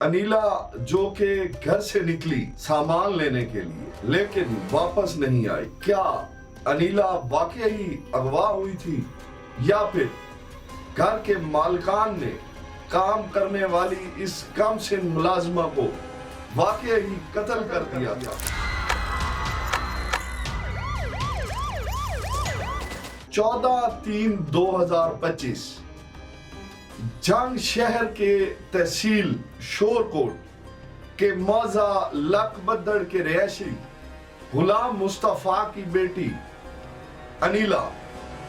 अनिला जो के घर से निकली सामान लेने के लिए, लेकिन वापस नहीं आई। क्या अनिला वाकई अगवा हुई थी या फिर घर के मालिकान ने काम करने वाली इस कमसिन मुलाजिमा को वाकई ही कत्ल कर दिया था। 14/3/2025 जंग शहर के तहसील शोरकोट के मौजा लकबद्दड़ के रहायशी गुलाम मुस्तफा की बेटी अनिला,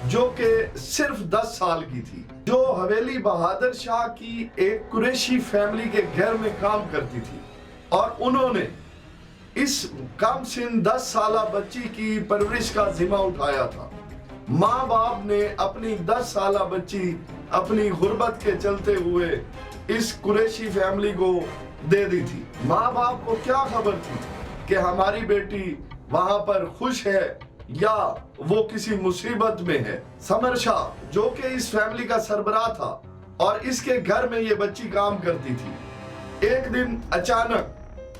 जो कि सिर्फ 10 साल की थी, जो हवेली बहादुर शाह की एक कुरैशी फैमिली के घर में काम करती थी, और उन्होंने इस कम सिन 10 साला बच्ची की परवरिश का जिम्मा उठाया था। माँ बाप ने अपनी 10 साला बच्ची अपनी गुर्बत के चलते हुए इस कुरैशी फैमिली को दे दी थी। माँ बाप को क्या खबर थी कि हमारी बेटी वहां पर खुश है या वो किसी मुसीबत में है। समर शाह, जो कि इस फैमिली का सरबराह था और इसके घर में ये बच्ची काम करती थी, एक दिन अचानक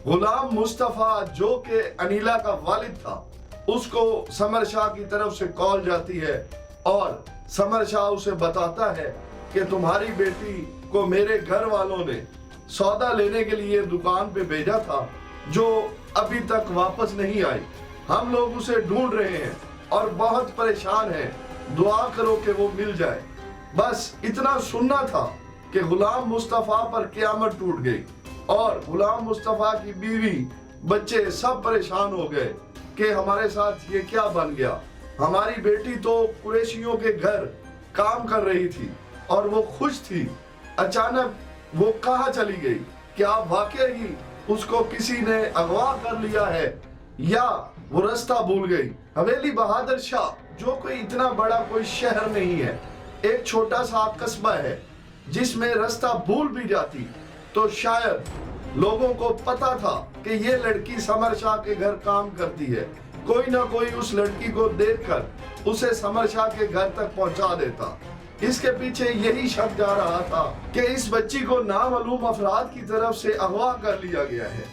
गुलाम मुस्तफा, जो कि अनिला का वालिद था, उसको समर शाह की तरफ से कॉल जाती है और समर शाह उसे बताता है कि तुम्हारी बेटी को मेरे घर वालों ने सौदा लेने के लिए दुकान पे भेजा था, जो अभी तक वापस नहीं आई। हम लोग उसे ढूंढ रहे हैं और बहुत परेशान हैं, दुआ करो कि वो मिल जाए। बस इतना सुनना था कि गुलाम मुस्तफा पर क़यामत टूट गई और गुलाम मुस्तफा की बीवी, बच्चे सब परेशान हो गए कि हमारे साथ ये क्या बन गया। हमारी बेटी तो कुरैशियों के घर काम कर रही थी और वो खुश थी, अचानक वो कहाँ चली गई? क्या वाकई ही उसको किसी ने अगवा कर लिया है या वो रास्ता भूल गई? हवेली बहादुर शाह, जो कोई इतना बड़ा कोई शहर नहीं है, एक छोटा सा कस्बा है, जिसमें रास्ता भूल भी जाती तो शायद लोगों को पता था कि ये लड़की समर शाह के घर काम करती है। कोई ना कोई उस लड़की को देखकर उसे समर शाह के घर तक पहुंचा देता। इसके पीछे यही शक जा रहा था कि इस बच्ची को नामालूम अफराद की तरफ से अगवा कर लिया गया है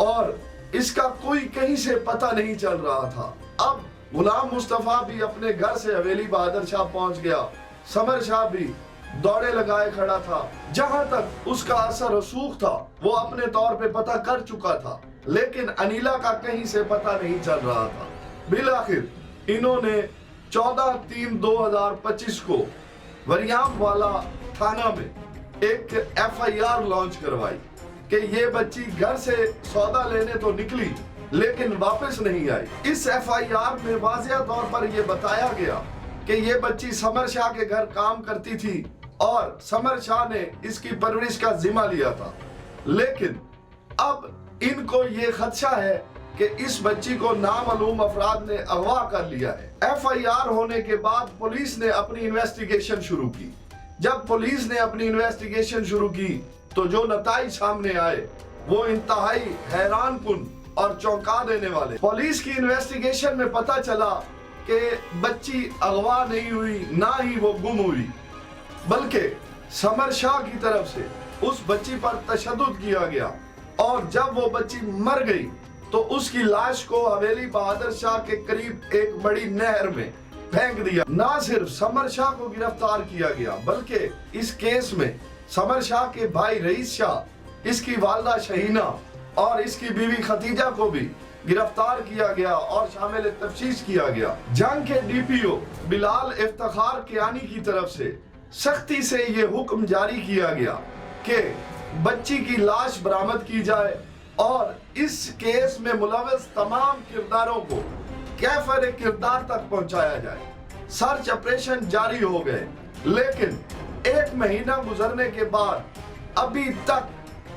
और इसका कोई कहीं से पता नहीं चल रहा था। अब गुलाम मुस्तफा भी अपने घर से हवेली बहादुर शाह पहुंच गया। समर शाह भी दौड़े लगाए खड़ा था। जहां तक उसका असर रसूख था वो अपने तौर पे पता कर चुका था, लेकिन अनिला का कहीं से पता नहीं चल रहा था। बिलाखिर इन्होंने 14/3/2025 को वरियाम वाला थाना में एक FIR लॉन्च करवाई कि ये बच्ची घर से सौदा लेने तो निकली लेकिन वापस नहीं आई। इस FIR में वाज़ेह तौर पर यह बताया गया कि ये बच्ची समर शाह के घर काम करती थी और समर शाह ने इसकी परवरिश का जिम्मा लिया था, लेकिन अब इनको ये खदशा है कि इस बच्ची को नामालूम अफराद ने अगवा कर लिया है। FIR होने के बाद पुलिस ने अपनी इन्वेस्टिगेशन शुरू की। जब पुलिस ने अपनी इन्वेस्टिगेशन शुरू की तो जो नताइज सामने आए वो इंतहाई हैरान कुन और चौंका देने वाले। पुलिस की इन्वेस्टिगेशन में पता चला कि बच्ची अगवा नहीं हुई, ना ही वो गुम हुई, बल्कि समर शाह की तरफ से उस बच्ची पर तशद्दुद किया गया और जब वो बच्ची मर गई तो उसकी लाश को हवेली बहादुर शाह के करीब एक बड़ी नहर में फेंक दिया। ना सिर्फ समर शाह को गिरफ्तार किया गया, बल्कि इस केस में समर शाह के भाई रईस शाह, इसकी वालदा शहीना और इसकी बीवी खतीजा को भी गिरफ्तार किया गया और शामिल तफ्तीश किया गया। जंग के DPO बिलाल इफ्तिखार कियानी की तरफ से सख्ती से ये हुक्म जारी किया गया कि बच्ची की लाश बरामद की जाए और इस केस में मुलव्वस तमाम किरदारों को कैफर किरदार तक पहुंचाया जाए। सर्च ऑपरेशन जारी हो गए, लेकिन 1 महीना गुजरने के बाद अभी तक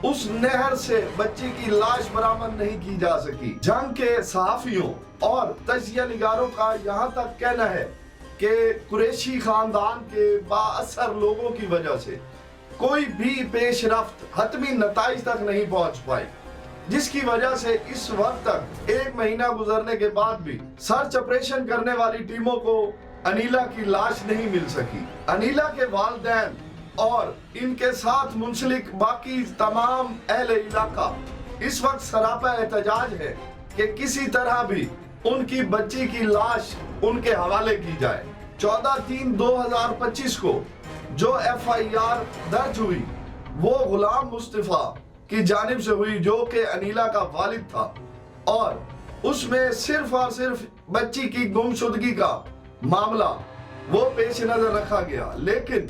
उस नहर से बच्ची की लाश बरामद नहीं की जा सकी। जंग के सहाफियों और तजिया निगारों का यहाँ तक कहना है कि कुरैशी खानदान के बाअसर लोगों की वजह से कोई भी पेशरफ्त हतमी नताइज तक नहीं पहुंच पाई, जिसकी वजह से इस वक्त तक 1 महीना गुजरने के बाद भी सर्च ऑपरेशन करने वाली टीमों को अनिला की लाश नहीं मिल सकी। अनिला के वालिदैन اور ان کے ساتھ منسلک باقی تمام اہل علاقہ اس وقت سراپا احتجاج ہے کہ کسی طرح بھی ان کی بچی کی لاش ان کے حوالے کی جائے۔ 14/3/2025 کو جو FIR درج ہوئی وہ غلام مصطفیٰ کی جانب سے ہوئی جو کہ انیلا کا والد تھا، اور اس میں صرف اور صرف بچی کی گمشدگی کا معاملہ وہ پیش نظر رکھا گیا۔ لیکن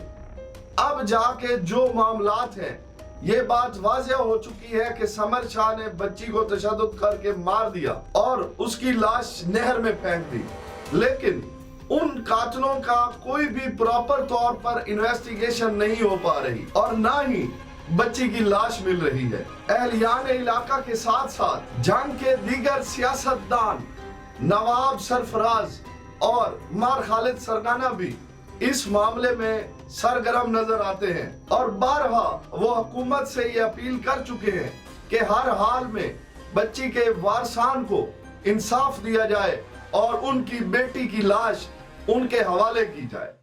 اب جا کے جو معاملات ہیں یہ بات واضح ہو چکی ہے کہ سمر شاہ نے بچی کو تشدد کر کے مار دیا اور اس کی لاش نہر میں پھینک دی، لیکن ان قاتلوں کا کوئی بھی پراپر طور پر انویسٹیگیشن نہیں ہو پا رہی اور نہ ہی بچی کی لاش مل رہی ہے۔ اہلیان علاقہ کے ساتھ ساتھ جنگ کے دیگر سیاستدان نواب سرفراز اور مار خالد سرگانہ بھی اس معاملے میں سرگرم نظر آتے ہیں، اور بارہا وہ حکومت سے یہ اپیل کر چکے ہیں کہ ہر حال میں بچی کے وارثان کو انصاف دیا جائے اور ان کی بیٹی کی لاش ان کے حوالے کی جائے۔